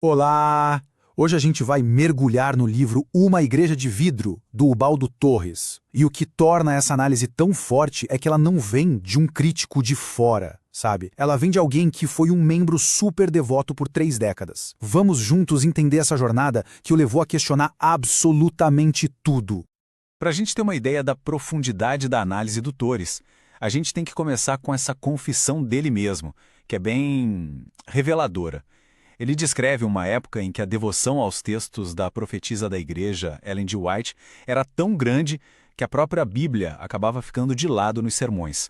Olá! Hoje a gente vai mergulhar no livro Uma Igreja de Vidro, do Ubaldo Torres. E o que torna essa análise tão forte é que ela não vem de um crítico de fora, sabe? Ela vem de alguém que foi um membro super devoto por 3 décadas. Vamos juntos entender essa jornada que o levou a questionar absolutamente tudo. Para a gente ter uma ideia da profundidade da análise do Torres, a gente tem que começar com essa confissão dele mesmo, que é bem reveladora. Ele descreve uma época em que a devoção aos textos da profetisa da igreja, Ellen G. White, era tão grande que a própria Bíblia acabava ficando de lado nos sermões.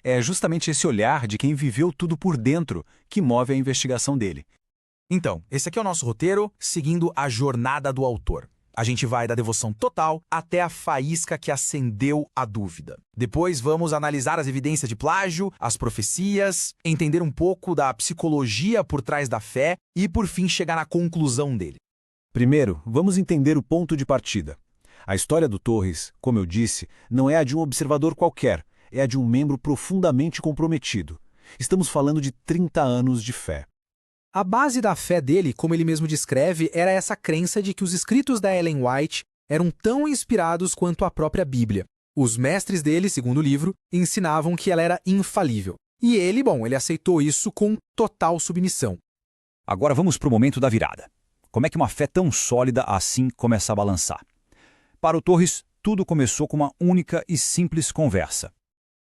É justamente esse olhar de quem viveu tudo por dentro que move a investigação dele. Então, esse aqui é o nosso roteiro, seguindo a jornada do autor. A gente vai da devoção total até a faísca que acendeu a dúvida. Depois vamos analisar as evidências de plágio, as profecias, entender um pouco da psicologia por trás da fé e, por fim, chegar na conclusão dele. Primeiro, vamos entender o ponto de partida. A história do Torres, como eu disse, não é a de um observador qualquer, é a de um membro profundamente comprometido. Estamos falando de 30 anos de fé. A base da fé dele, como ele mesmo descreve, era essa crença de que os escritos da Ellen White eram tão inspirados quanto a própria Bíblia. Os mestres dele, segundo o livro, ensinavam que ela era infalível. E ele aceitou isso com total submissão. Agora vamos para o momento da virada. Como é que uma fé tão sólida assim começa a balançar? Para o Torres, tudo começou com uma única e simples conversa.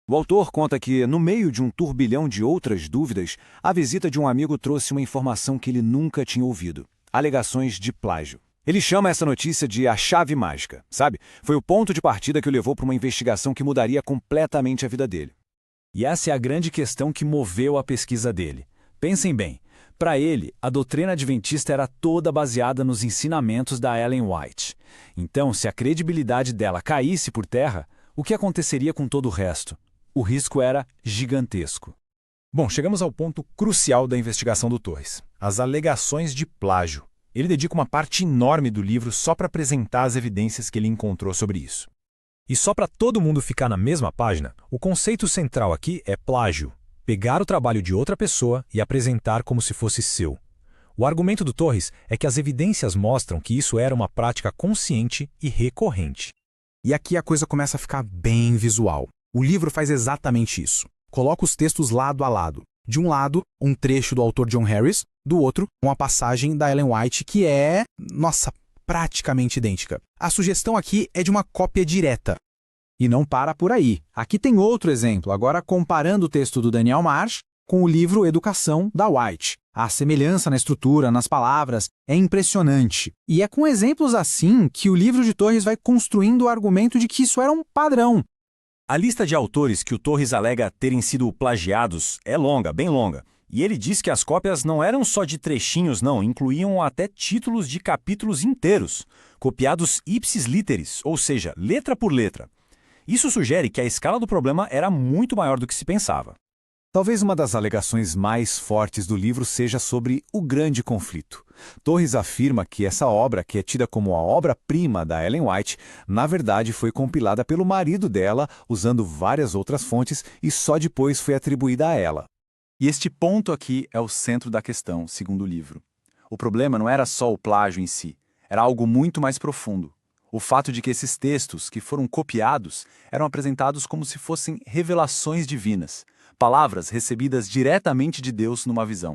O autor conta que, no meio de um turbilhão de outras dúvidas, a visita de um amigo trouxe uma informação que ele nunca tinha ouvido: alegações de plágio. Ele chama essa notícia de a chave mágica, sabe? Foi o ponto de partida que o levou para uma investigação que mudaria completamente a vida dele. E essa é a grande questão que moveu a pesquisa dele. Pensem bem, para ele, a doutrina adventista era toda baseada nos ensinamentos da Ellen White. Então, se a credibilidade dela caísse por terra, o que aconteceria com todo o resto? O risco era gigantesco. Bom, chegamos ao ponto crucial da investigação do Torres: as alegações de plágio. Ele dedica uma parte enorme do livro só para apresentar as evidências que ele encontrou sobre isso. E só para todo mundo ficar na mesma página, o conceito central aqui é plágio: pegar o trabalho de outra pessoa e apresentar como se fosse seu. O argumento do Torres é que as evidências mostram que isso era uma prática consciente e recorrente. E aqui a coisa começa a ficar bem visual. O livro faz exatamente isso. Coloca os textos lado a lado. De um lado, um trecho do autor John Harris, do outro, uma passagem da Ellen White que é, praticamente idêntica. A sugestão aqui é de uma cópia direta. E não para por aí. Aqui tem outro exemplo, agora comparando o texto do Daniel Marsh com o livro Educação, da White. A semelhança na estrutura, nas palavras, é impressionante. E é com exemplos assim que o livro de Torres vai construindo o argumento de que isso era um padrão. A lista de autores que o Torres alega terem sido plagiados é longa, bem longa. E ele diz que as cópias não eram só de trechinhos, não, incluíam até títulos de capítulos inteiros, copiados ipsis literis, ou seja, letra por letra. Isso sugere que a escala do problema era muito maior do que se pensava. Talvez uma das alegações mais fortes do livro seja sobre o grande conflito. Torres afirma que essa obra, que é tida como a obra-prima da Ellen White, na verdade foi compilada pelo marido dela, usando várias outras fontes, e só depois foi atribuída a ela. E este ponto aqui é o centro da questão, segundo o livro. O problema não era só o plágio em si, era algo muito mais profundo. O fato de que esses textos, que foram copiados, eram apresentados como se fossem revelações divinas, palavras recebidas diretamente de Deus numa visão.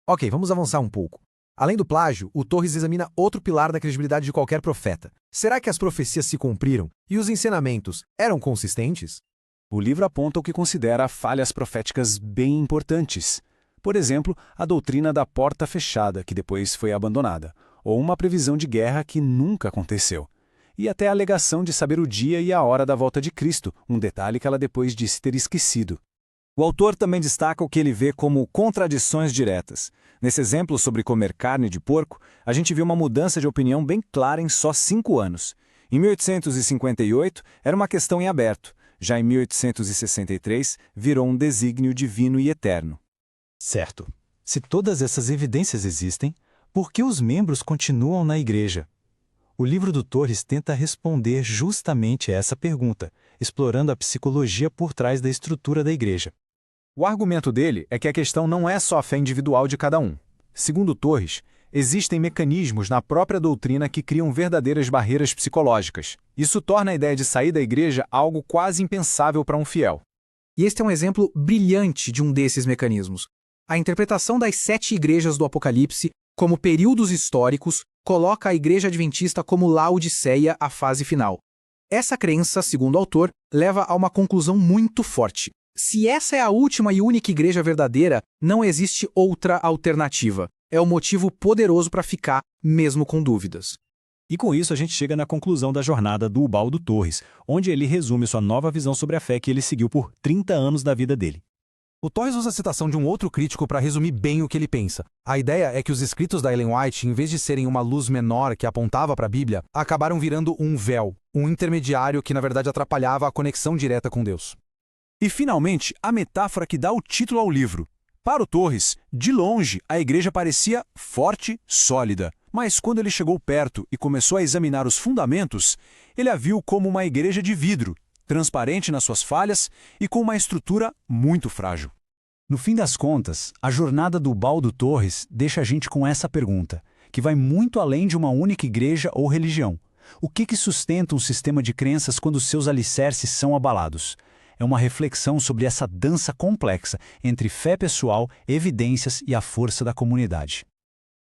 Ok, vamos avançar um pouco. Além do plágio, o Torres examina outro pilar da credibilidade de qualquer profeta. Será que as profecias se cumpriram e os ensinamentos eram consistentes? O livro aponta o que considera falhas proféticas bem importantes. Por exemplo, a doutrina da porta fechada, que depois foi abandonada, ou uma previsão de guerra que nunca aconteceu. E até a alegação de saber o dia e a hora da volta de Cristo, um detalhe que ela depois disse ter esquecido. O autor também destaca o que ele vê como contradições diretas. Nesse exemplo sobre comer carne de porco, a gente viu uma mudança de opinião bem clara em só 5 anos. Em 1858, era uma questão em aberto. Já em 1863, virou um desígnio divino e eterno. Certo. Se todas essas evidências existem, por que os membros continuam na igreja? O livro do Torres tenta responder justamente a essa pergunta, explorando a psicologia por trás da estrutura da igreja. O argumento dele é que a questão não é só a fé individual de cada um. Segundo Torres, Existem mecanismos na própria doutrina que criam verdadeiras barreiras psicológicas. Isso torna a ideia de sair da igreja algo quase impensável para um fiel. E este é um exemplo brilhante de um desses mecanismos. A interpretação das 7 igrejas do Apocalipse como períodos históricos coloca a Igreja Adventista como Laodiceia, a fase final. Essa crença, segundo o autor, leva a uma conclusão muito forte. Se essa é a última e única igreja verdadeira, não existe outra alternativa. É um motivo poderoso para ficar, mesmo com dúvidas. E com isso a gente chega na conclusão da jornada do Ubaldo Torres, onde ele resume sua nova visão sobre a fé que ele seguiu por 30 anos da vida dele. O Torres usa a citação de um outro crítico para resumir bem o que ele pensa. A ideia é que os escritos da Ellen White, em vez de serem uma luz menor que apontava para a Bíblia, acabaram virando um véu, um intermediário que na verdade atrapalhava a conexão direta com Deus. E finalmente, a metáfora que dá o título ao livro. Para o Torres, de longe, a igreja parecia forte, sólida. Mas quando ele chegou perto e começou a examinar os fundamentos, ele a viu como uma igreja de vidro, transparente nas suas falhas e com uma estrutura muito frágil. No fim das contas, a jornada do Ubaldo Torres deixa a gente com essa pergunta, que vai muito além de uma única igreja ou religião. O que sustenta um sistema de crenças quando seus alicerces são abalados? É uma reflexão sobre essa dança complexa entre fé pessoal, evidências e a força da comunidade.